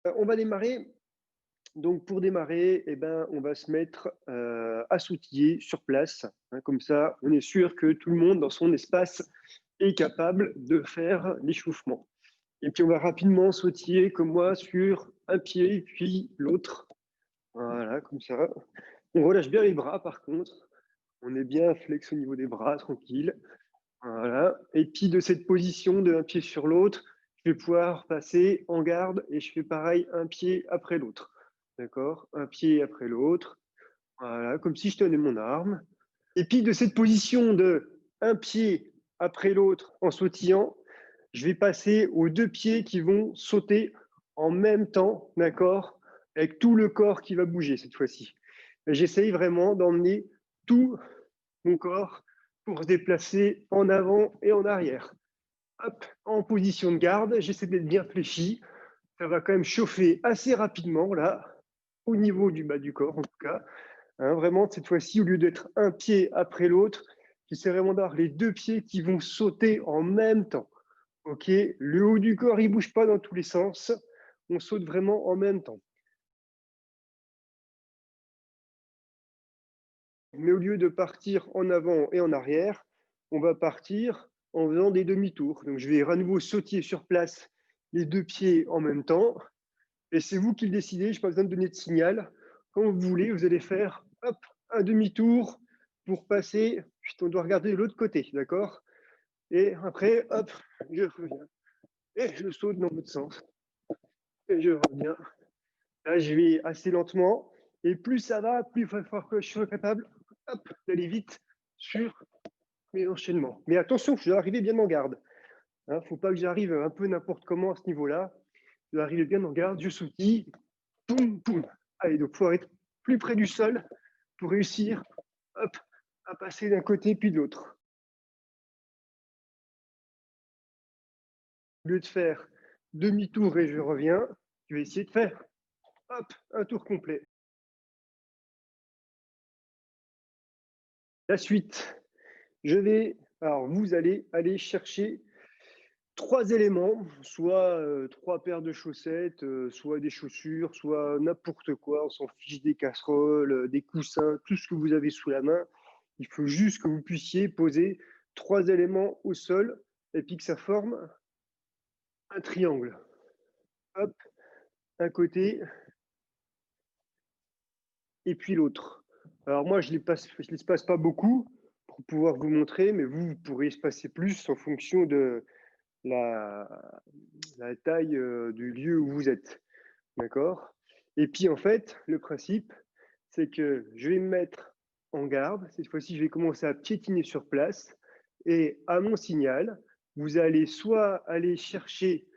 On va démarrer. Donc, pour démarrer, eh ben, on va se mettre à s'outiller sur place. Hein, comme ça, on est sûr que tout le monde dans son espace est capable de faire l'échauffement. Et puis, on va rapidement sautiller comme moi sur un pied, puis l'autre. Voilà, comme ça. On relâche bien les bras, par contre. On est bien flex au niveau des bras, tranquille. Voilà. Et puis, de cette position d'un pied sur l'autre, je vais pouvoir passer en garde et je fais pareil, un pied après l'autre. D'accord? Un pied après l'autre. Voilà, comme si je tenais mon arme. Et puis, de cette position de un pied après l'autre en sautillant, je vais passer aux deux pieds qui vont sauter en même temps, d'accord? Avec tout le corps qui va bouger cette fois-ci. J'essaye vraiment d'emmener tout mon corps pour se déplacer en avant et en arrière. Hop, en position de garde, j'essaie d'être bien fléchi. Ça va quand même chauffer assez rapidement là, au niveau du bas du corps en tout cas. Hein, vraiment, cette fois-ci, au lieu d'être un pied après l'autre, j'essaie vraiment d'avoir les deux pieds qui vont sauter en même temps. Ok, le haut du corps, il ne bouge pas dans tous les sens. On saute vraiment en même temps. Mais au lieu de partir en avant et en arrière, on va partir en faisant des demi-tours. Donc, je vais à nouveau sautiller sur place les deux pieds en même temps. Et c'est vous qui le décidez, je n'ai pas besoin de donner de signal. Quand vous voulez, vous allez faire hop, un demi-tour pour passer. On doit regarder de l'autre côté, d'accord? Et après, hop, je reviens. Et je saute dans l'autre sens. Et je reviens. Là, je vais assez lentement. Et plus ça va, plus il va falloir que je sois capable d'aller vite sur mes enchaînements. Mais attention, je dois arriver bien en garde. Il ne faut pas que j'arrive un peu n'importe comment à ce niveau-là. Je dois arriver bien en garde, je sautille, poum, poum. Allez, donc il faut être plus près du sol pour réussir hop, à passer d'un côté puis de l'autre. Au lieu de faire demi-tour et je reviens, je vais essayer de faire hop, un tour complet. La suite, alors vous allez aller chercher trois éléments, soit trois paires de chaussettes, soit des chaussures, soit n'importe quoi, on s'en fiche, des casseroles, des coussins, tout ce que vous avez sous la main. Il faut juste que vous puissiez poser trois éléments au sol et puis que ça forme un triangle. Hop, un côté et puis l'autre. Alors moi, je ne les passe pas beaucoup pour pouvoir vous montrer, mais vous pourrez espacer plus en fonction de la, la taille du lieu où vous êtes. D'accord? Et puis en fait, le principe, c'est que je vais me mettre en garde. Cette fois-ci, je vais commencer à piétiner sur place. Et à mon signal, vous allez soit aller chercher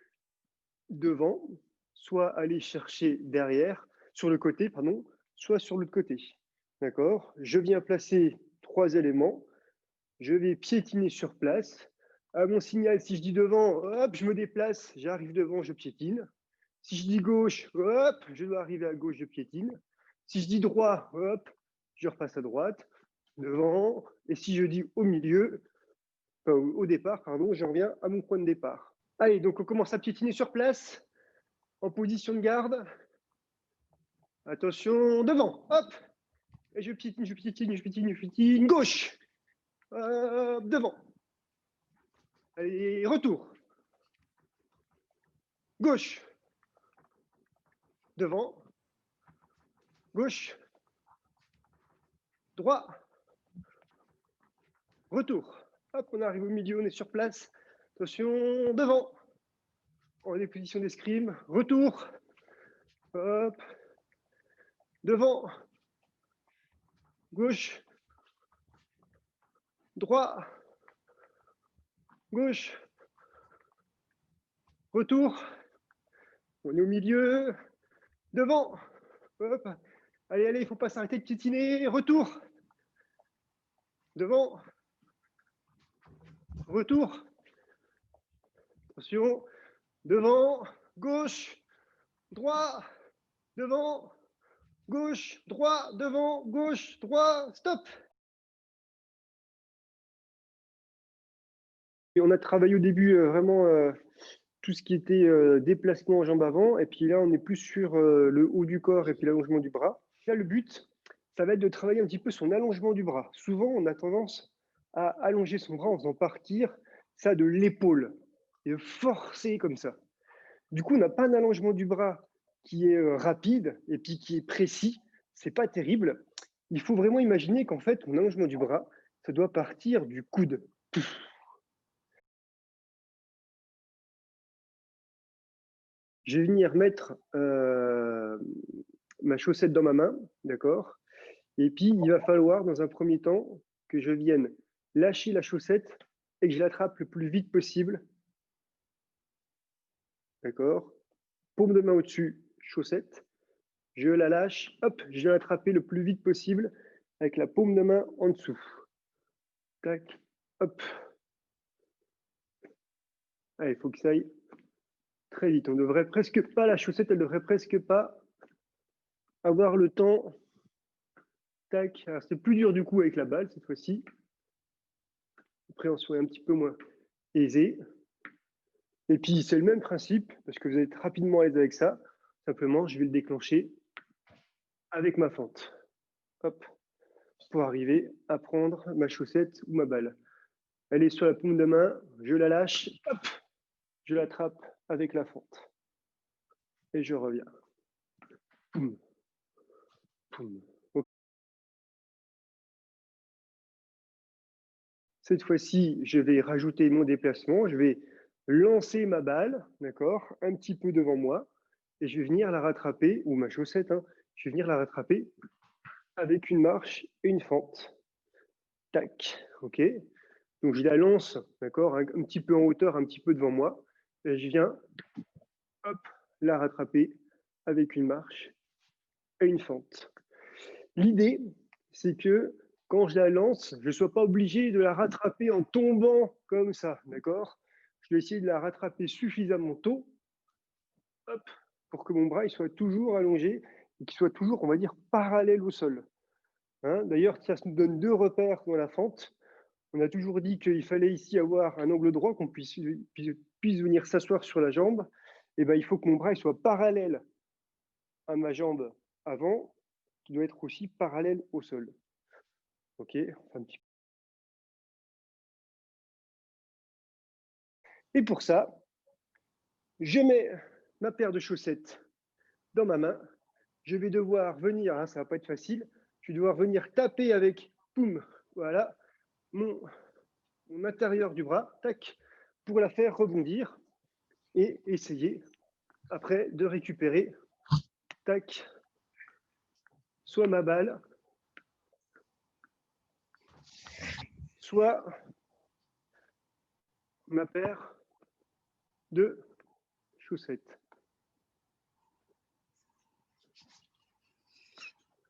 devant, soit aller chercher derrière, sur le côté, pardon, soit sur l'autre côté. D'accord? Je viens placer trois éléments. Je vais piétiner sur place. À mon signal, si je dis devant, hop, je me déplace, j'arrive devant, je piétine. Si je dis gauche, hop, je dois arriver à gauche, je piétine. Si je dis droit, hop, je repasse à droite, devant. Et si je dis au milieu, au départ, pardon, je reviens à mon point de départ. Allez, donc on commence à piétiner sur place, en position de garde. Attention, devant, hop. Et je piétine, je piétine, je piétine, je piétine. Gauche, devant. Allez, retour. Gauche, devant. Gauche, droit, retour. Hop, on arrive au milieu, on est sur place. Attention, devant. On est position d'escrime. Retour. Hop. Devant. Gauche. Droit. Gauche. Retour. On est au milieu. Devant. Hop. Allez, allez, il ne faut pas s'arrêter de piétiner. Retour. Devant. Retour. Attention. Devant. Gauche. Droit. Devant. Gauche. Droit. Devant. Gauche. Droit. Stop. Et on a travaillé au début vraiment tout ce qui était déplacement en jambes avant. Et puis là, on est plus sur le haut du corps et puis l'allongement du bras. Là, le but, ça va être de travailler un petit peu son allongement du bras. Souvent, on a tendance à allonger son bras en faisant partir ça de l'épaule et de forcer comme ça. Du coup, on n'a pas un allongement du bras qui est rapide et puis qui est précis. C'est pas terrible. Il faut vraiment imaginer qu'en fait, mon allongement du bras, ça doit partir du coude. Je vais venir mettre ma chaussette dans ma main, d'accord? Et puis, il va falloir, dans un premier temps, que je vienne lâcher la chaussette et que je l'attrape le plus vite possible. D'accord? Paume de main au-dessus, chaussette. Je la lâche, hop, je viens l'attraper le plus vite possible avec la paume de main en dessous. Tac, hop. Allez, il faut que ça aille très vite. On devrait presque pas, la chaussette, elle devrait presque pas avoir le temps. Tac, c'est plus dur du coup avec la balle cette fois-ci. L'appréhension est un petit peu moins aisée. Et puis c'est le même principe, parce que vous allez être rapidement à l'aise avec ça. Simplement, je vais le déclencher avec ma fente. Hop, pour arriver à prendre ma chaussette ou ma balle. Elle est sur la paume de main, je la lâche, hop, je l'attrape avec la fente. Et je reviens. Poum, poum. Okay. Cette fois-ci, je vais rajouter mon déplacement, je vais lancer ma balle, d'accord, un petit peu devant moi, et je vais venir la rattraper, ou ma chaussette, hein, je vais venir la rattraper avec une marche et une fente. Tac, ok. Donc je la lance, d'accord, un petit peu en hauteur, un petit peu devant moi, et je viens, hop, la rattraper avec une marche et une fente. L'idée, c'est que quand je la lance, je ne sois pas obligé de la rattraper en tombant comme ça, d'accord? Je vais essayer de la rattraper suffisamment tôt, hop, pour que mon bras il soit toujours allongé et qu'il soit toujours, on va dire, parallèle au sol. Hein, d'ailleurs, ça nous donne deux repères dans la fente. On a toujours dit qu'il fallait ici avoir un angle droit, qu'on puisse venir s'asseoir sur la jambe. Et ben, il faut que mon bras il soit parallèle à ma jambe avant, qui doit être aussi parallèle au sol. Ok, enfin, un petit... Et pour ça, je mets ma paire de chaussettes dans ma main. Je vais devoir venir, hein, ça va pas être facile, je vais devoir venir taper avec, poum, voilà, mon intérieur du bras, tac, pour la faire rebondir et essayer après de récupérer, tac, soit ma balle, soit ma paire de chaussettes.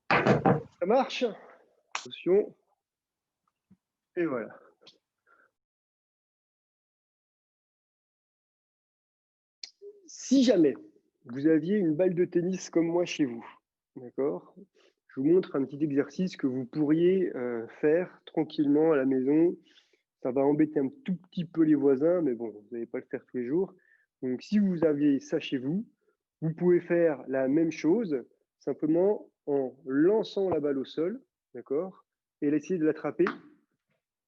Ça marche? Attention. Et voilà. Si jamais vous aviez une balle de tennis comme moi chez vous, d'accord? Je vous montre un petit exercice que vous pourriez faire tranquillement à la maison. Ça va embêter un tout petit peu les voisins, mais bon, vous n'allez pas le faire tous les jours. Donc, si vous aviez ça chez vous, vous pouvez faire la même chose, simplement en lançant la balle au sol, d'accord? Et essayer de l'attraper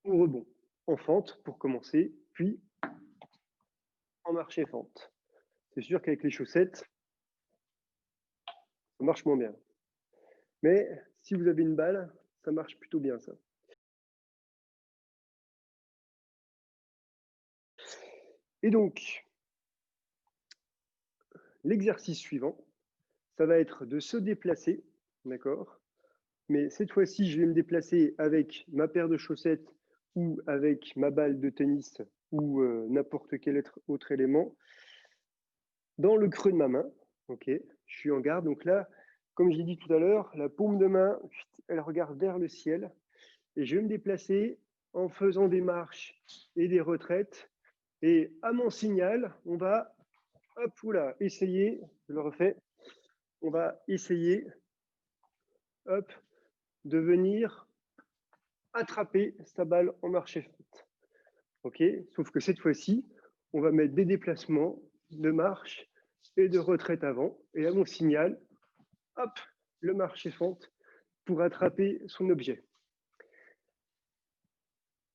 au rebond, en fente pour commencer, puis en marche et fente. C'est sûr qu'avec les chaussettes, ça marche moins bien. Mais si vous avez une balle, ça marche plutôt bien ça. Et donc, l'exercice suivant, ça va être de se déplacer, d'accord? Mais cette fois-ci, je vais me déplacer avec ma paire de chaussettes ou avec ma balle de tennis ou n'importe quel autre élément dans le creux de ma main. Ok, je suis en garde. Donc là, comme je l'ai dit tout à l'heure, la paume de main, elle regarde vers le ciel. Et je vais me déplacer en faisant des marches et des retraites. Et à mon signal, on va, hop, oula, essayer, je le refais, on va essayer, hop, de venir attraper sa balle en marche et fente. Ok, sauf que cette fois-ci, on va mettre des déplacements de marche et de retraite avant. Et à mon signal, hop, le marché-fente pour attraper son objet.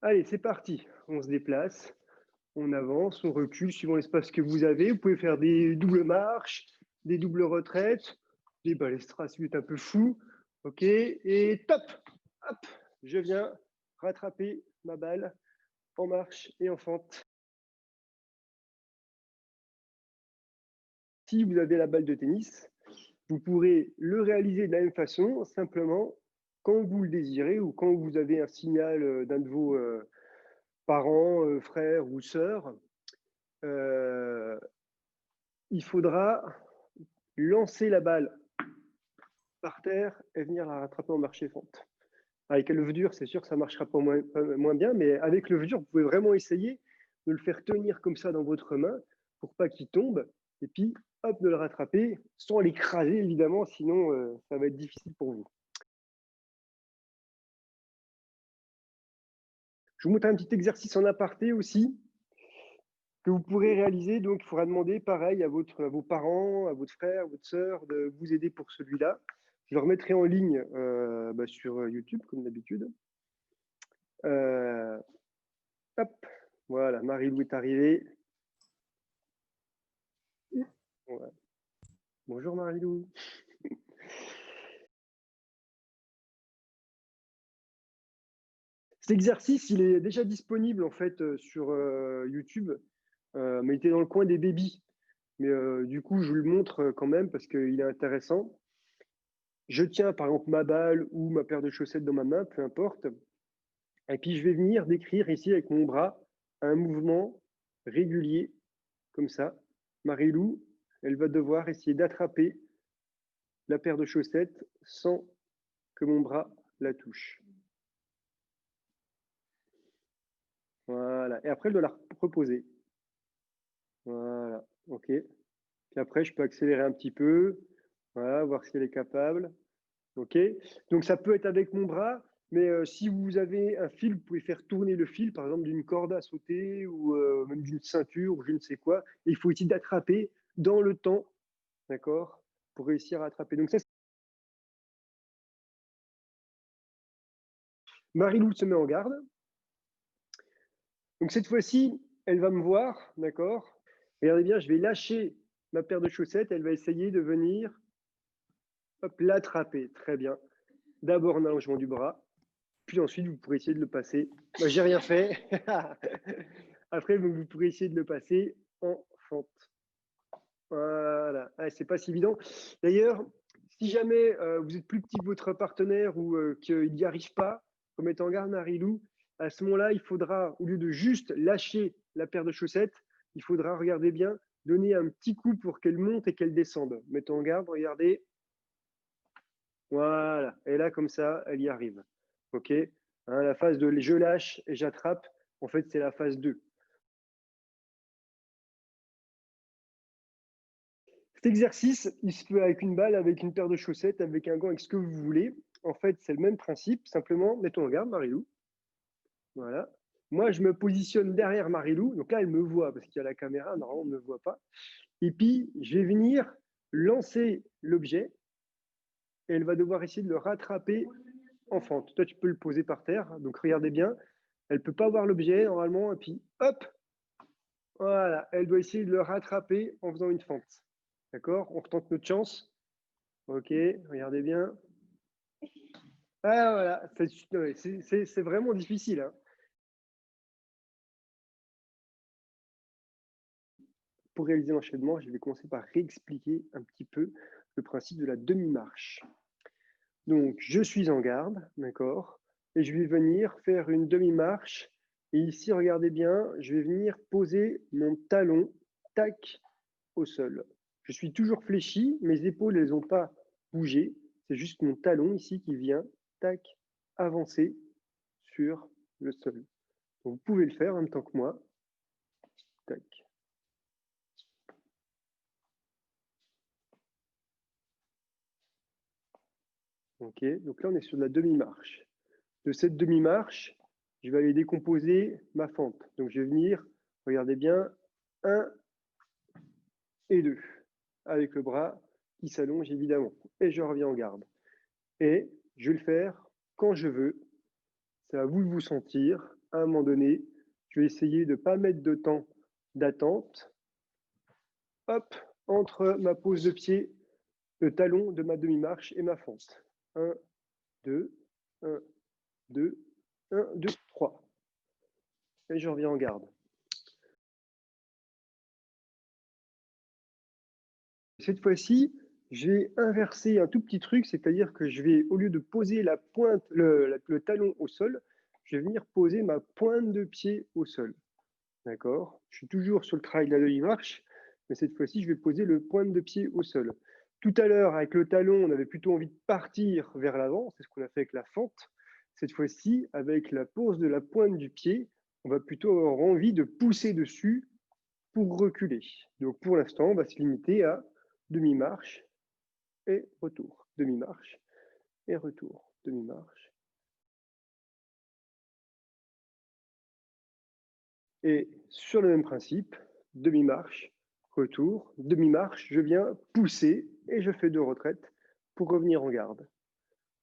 Allez, c'est parti. On se déplace, on avance, on recule suivant l'espace que vous avez. Vous pouvez faire des doubles marches, des doubles retraites, des balestras si vous êtes un peu fou. OK, et top, hop, je viens rattraper ma balle en marche et en fente. Si vous avez la balle de tennis, vous pourrez le réaliser de la même façon, simplement quand vous le désirez ou quand vous avez un signal d'un de vos parents, frères ou sœurs, il faudra lancer la balle par terre et venir la rattraper en marché-fente. Avec l'œuf dur, c'est sûr que ça ne marchera pas moins bien, mais avec l'œuf dur, vous pouvez vraiment essayer de le faire tenir comme ça dans votre main pour pas qu'il tombe, et puis hop, de le rattraper sans l'écraser évidemment, sinon ça va être difficile pour vous. Je vous montre un petit exercice en aparté aussi que vous pourrez réaliser. Donc, il faudra demander pareil à vos parents, à votre frère, à votre sœur de vous aider pour celui-là. Je le remettrai en ligne sur YouTube, comme d'habitude. Hop, voilà, Marie-Lou est arrivée. Ouais. Bonjour Marie-Lou. Cet exercice, il est déjà disponible en fait sur YouTube, mais il était dans le coin des bébés. Mais du coup, je vous le montre quand même parce qu'il est intéressant. Je tiens par exemple ma balle ou ma paire de chaussettes dans ma main, peu importe. Et puis je vais venir décrire ici avec mon bras un mouvement régulier, comme ça. Marie-Lou, elle va devoir essayer d'attraper la paire de chaussettes sans que mon bras la touche. Voilà. Et après, elle doit la reposer. Voilà. OK. Puis après, je peux accélérer un petit peu. Voilà, voir si elle est capable. OK. Donc, ça peut être avec mon bras, mais si vous avez un fil, vous pouvez faire tourner le fil, par exemple, d'une corde à sauter ou même d'une ceinture ou je ne sais quoi. Et il faut essayer d'attraper dans le temps, d'accord, pour réussir à attraper. Donc, ça, Marie-Lou se met en garde. Donc, cette fois-ci, elle va me voir, d'accord. Regardez bien, je vais lâcher ma paire de chaussettes. Elle va essayer de venir l'attraper. Très bien. D'abord en allongement du bras, puis ensuite vous pourrez essayer de le passer. Moi, j'ai rien fait. Après, vous pourrez essayer de le passer en fente. Voilà. Ah, c'est pas si évident. D'ailleurs, si jamais vous êtes plus petit que votre partenaire ou qu'il n'y arrive pas, mettez en garde Marie-Lou, à ce moment-là, il faudra, au lieu de juste lâcher la paire de chaussettes, il faudra, regardez bien, donner un petit coup pour qu'elle monte et qu'elle descende. Mettez en garde, regardez. Voilà. Et là, comme ça, elle y arrive. OK, hein, la phase de je lâche et j'attrape, en fait, c'est la phase 2. Cet exercice, il se fait avec une balle, avec une paire de chaussettes, avec un gant, avec ce que vous voulez. En fait, c'est le même principe. Simplement, mettons en garde, Marie-Lou. Voilà. Moi, je me positionne derrière Marie-Lou. Donc là, elle me voit parce qu'il y a la caméra. Normalement, on ne me voit pas. Et puis, je vais venir lancer l'objet et elle va devoir essayer de le rattraper en fente. Toi, tu peux le poser par terre. Donc, regardez bien. Elle ne peut pas voir l'objet normalement. Et puis, hop, voilà. Elle doit essayer de le rattraper en faisant une fente. D'accord? On retente notre chance. OK, regardez bien. Ah, voilà. C'est vraiment difficile. Hein. Pour réaliser l'enchaînement, je vais commencer par réexpliquer un petit peu le principe de la demi-marche. Donc, je suis en garde, d'accord? Et je vais venir faire une demi-marche. Et ici, regardez bien, je vais venir poser mon talon, tac, au sol. Je suis toujours fléchi, mes épaules, elles n'ont pas bougé. C'est juste mon talon ici qui vient, tac, avancer sur le sol. Donc, vous pouvez le faire en même temps que moi. Tac. OK, donc là, on est sur de la demi-marche. De cette demi-marche, je vais aller décomposer ma fente. Donc, je vais venir, regardez bien, 1, et 2, avec le bras qui s'allonge évidemment. Et je reviens en garde. Et je vais le faire quand je veux. C'est à vous de vous sentir. À un moment donné, je vais essayer de ne pas mettre de temps d'attente. Hop, entre ma pose de pied, le talon de ma demi-marche et ma fente. 1, 2, 1, 2, 1, 2, 3. Et je reviens en garde. Cette fois-ci, je vais inverser un tout petit truc, c'est-à-dire que je vais, au lieu de poser la pointe, le talon au sol, je vais venir poser ma pointe de pied au sol. D'accord? Je suis toujours sur le travail de la demi-marche, mais cette fois-ci, je vais poser le pointe de pied au sol. Tout à l'heure, avec le talon, on avait plutôt envie de partir vers l'avant, c'est ce qu'on a fait avec la fente. Cette fois-ci, avec la pose de la pointe du pied, on va plutôt avoir envie de pousser dessus pour reculer. Donc pour l'instant, on va se limiter à demi-marche et retour. Demi-marche et retour. Demi-marche. Et sur le même principe, demi-marche, retour, demi-marche, je viens pousser et je fais 2 retraites pour revenir en garde.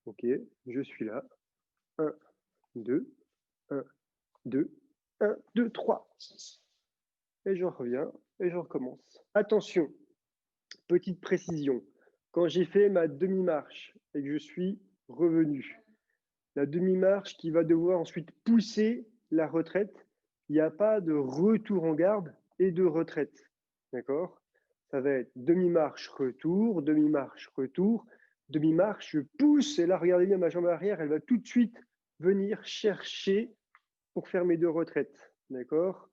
Ok, je suis là. 1, 2, 1, 2, 1, 2, 3. Et je reviens et je recommence. Attention, petite précision. Quand j'ai fait ma demi-marche et que je suis revenu, la demi-marche qui va devoir ensuite pousser la retraite, il n'y a pas de retour en garde et de retraite. D'accord? Ça va être demi-marche, retour, demi-marche, retour, demi-marche, je pousse, et là, regardez bien ma jambe arrière, elle va tout de suite venir chercher pour faire mes 2 retraites. D'accord?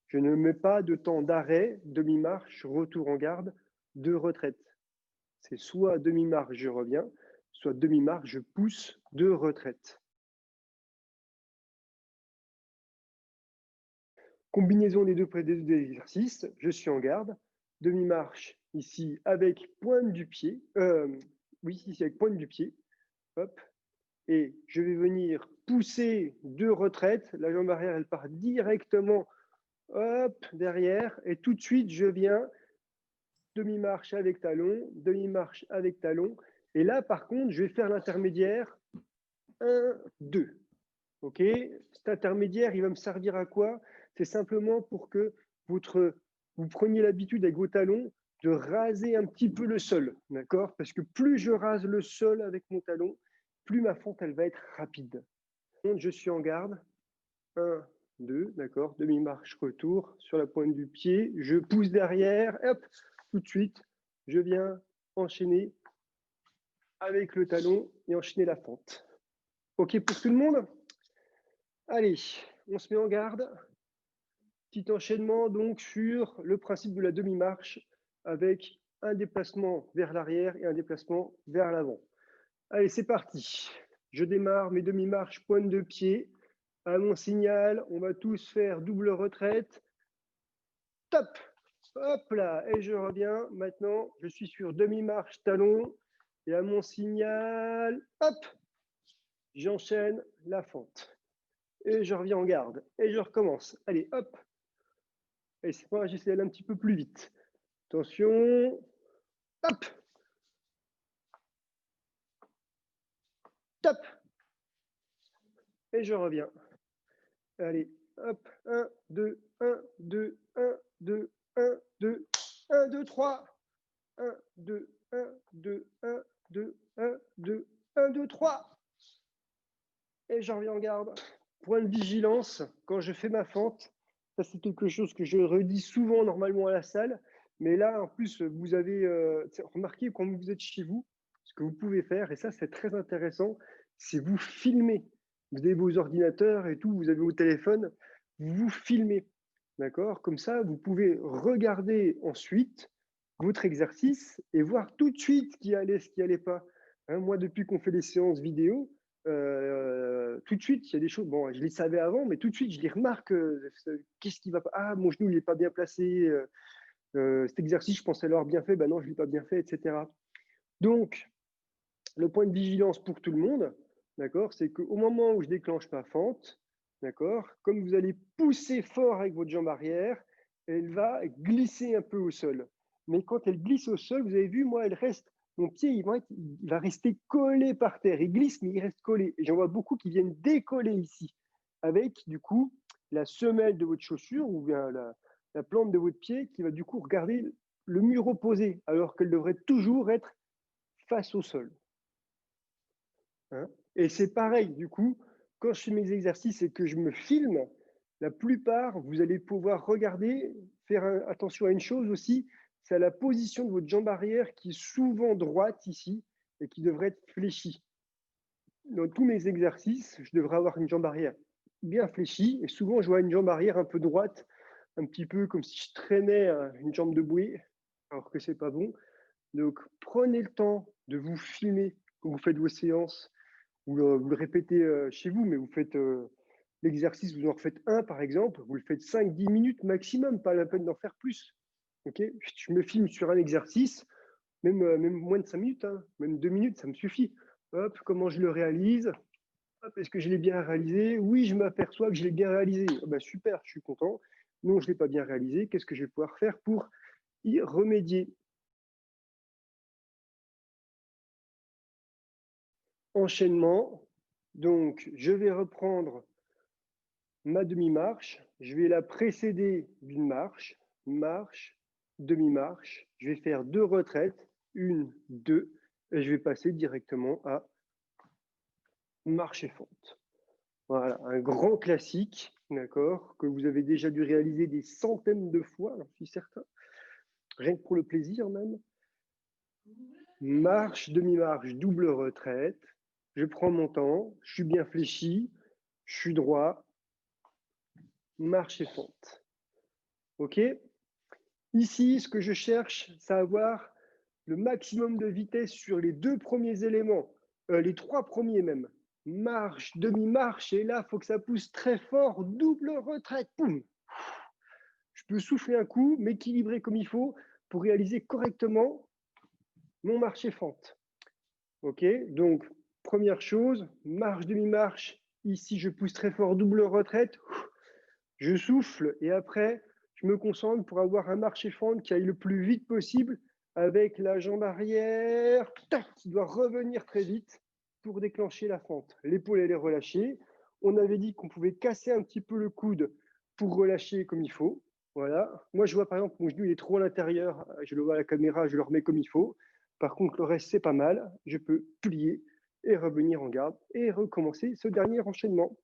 Je ne mets pas de temps d'arrêt, demi-marche, retour en garde, 2 retraites. C'est soit demi-marche, je reviens, soit demi-marche, je pousse, 2 retraites. Combinaison des deux exercices, je suis en garde, demi-marche ici avec pointe du pied, oui, ici avec pointe du pied, hop, et je vais venir pousser 2 retraites, la jambe arrière elle part directement, hop, derrière, et tout de suite je viens demi-marche avec talon, demi-marche avec talon, et là par contre je vais faire l'intermédiaire 1, 2. Ok, cet intermédiaire, il va me servir à quoi? C'est simplement pour que vous preniez l'habitude avec vos talons de raser un petit peu le sol, d'accord? Parce que plus je rase le sol avec mon talon, plus ma fente, elle va être rapide. Je suis en garde. 1, 2, d'accord? Demi-marche, retour sur la pointe du pied. Je pousse derrière, hop, tout de suite, je viens enchaîner avec le talon et enchaîner la fente. Ok pour tout le monde? Allez, on se met en garde. Petit enchaînement donc sur le principe de la demi-marche avec un déplacement vers l'arrière et un déplacement vers l'avant. Allez, c'est parti. Je démarre mes demi-marches pointe de pied. À mon signal, on va tous faire double retraite. Top! Hop là, et je reviens. Maintenant, je suis sur demi-marche talon. Et à mon signal, hop, j'enchaîne la fente. Et je reviens en garde. Et je recommence. Allez, hop. Et c'est pas, j'essaie d'aller un petit peu plus vite. Attention. Hop. Top. Et je reviens. Allez, hop. 1, 2, 1, 2, 1, 2, 1, 2, 1, 2, 3. 1, 2, 1, 2, 1, 2, 1, 2, 1, 2, 3. Et je reviens en garde. Point de vigilance, quand je fais ma fente, ça c'est quelque chose que je redis souvent normalement à la salle, mais là en plus vous avez remarqué quand vous êtes chez vous, ce que vous pouvez faire, et ça c'est très intéressant, c'est vous filmer. Vous avez vos ordinateurs et tout, vous avez vos téléphones, vous filmez, d'accord? Comme ça, vous pouvez regarder ensuite votre exercice et voir tout de suite ce qui allait, ce qui allait pas. Hein, moi, depuis qu'on fait les séances vidéo, tout de suite, il y a des choses, bon, je les savais avant, mais tout de suite, je les remarque, qu'est-ce qui va pas? Ah, mon genou, il n'est pas bien placé, cet exercice, je pensais l'avoir bien fait, ben non, je ne l'ai pas bien fait, etc. Donc, le point de vigilance pour tout le monde, d'accord, c'est qu'au moment où je déclenche ma fente, d'accord, comme vous allez pousser fort avec votre jambe arrière, elle va glisser un peu au sol. Mais quand elle glisse au sol, vous avez vu, moi, mon pied, il va rester collé par terre. Il glisse, mais il reste collé. Et j'en vois beaucoup qui viennent décoller ici, avec, du coup, la semelle de votre chaussure ou bien la plante de votre pied qui va, du coup, regarder le mur opposé, alors qu'elle devrait toujours être face au sol. Hein. Et c'est pareil, du coup, quand je fais mes exercices et que je me filme, la plupart, vous allez pouvoir regarder, faire attention à une chose aussi, c'est à la position de votre jambe arrière qui est souvent droite ici et qui devrait être fléchie. Dans tous mes exercices, je devrais avoir une jambe arrière bien fléchie et souvent je vois une jambe arrière un peu droite, un petit peu comme si je traînais une jambe de bouée, alors que c'est pas bon. Donc prenez le temps de vous filmer quand vous faites vos séances, ou vous le répétez chez vous, mais vous faites l'exercice, vous en refaites un par exemple, vous le faites 5-10 minutes maximum, pas la peine d'en faire plus. Okay, je me filme sur un exercice, même moins de 5 minutes, hein, même 2 minutes, ça me suffit. Hop, comment je le réalise? Est-ce que je l'ai bien réalisé? Oui, je m'aperçois que je l'ai bien réalisé. Oh, bah, super, je suis content. Non, je ne l'ai pas bien réalisé. Qu'est-ce que je vais pouvoir faire pour y remédier? Enchaînement. Donc, je vais reprendre ma demi-marche. Je vais la précéder d'une marche, marche, demi-marche. Je vais faire 2 retraites, 1, 2, et je vais passer directement à marche et fente. Voilà, un grand classique, d'accord, que vous avez déjà dû réaliser des centaines de fois, j'en suis certain, rien que pour le plaisir même. Marche, demi-marche, double retraite. Je prends mon temps, je suis bien fléchi, je suis droit, marche et fente. OK? Ici, ce que je cherche, c'est avoir le maximum de vitesse sur les 2 premiers éléments, les 3 premiers même. Marche, demi-marche, et là, il faut que ça pousse très fort, double retraite, poum. Je peux souffler un coup, m'équilibrer comme il faut pour réaliser correctement mon marche et fente. OK? Donc, première chose, marche, demi-marche. Ici, je pousse très fort, double retraite. Je souffle et après, je me concentre pour avoir un marche et fente qui aille le plus vite possible avec la jambe arrière qui doit revenir très vite pour déclencher la fente. L'épaule, elle est relâchée. On avait dit qu'on pouvait casser un petit peu le coude pour relâcher comme il faut. Voilà. Moi, je vois par exemple mon genou, il est trop à l'intérieur. Je le vois à la caméra, je le remets comme il faut. Par contre, le reste, c'est pas mal. Je peux plier et revenir en garde et recommencer ce dernier enchaînement.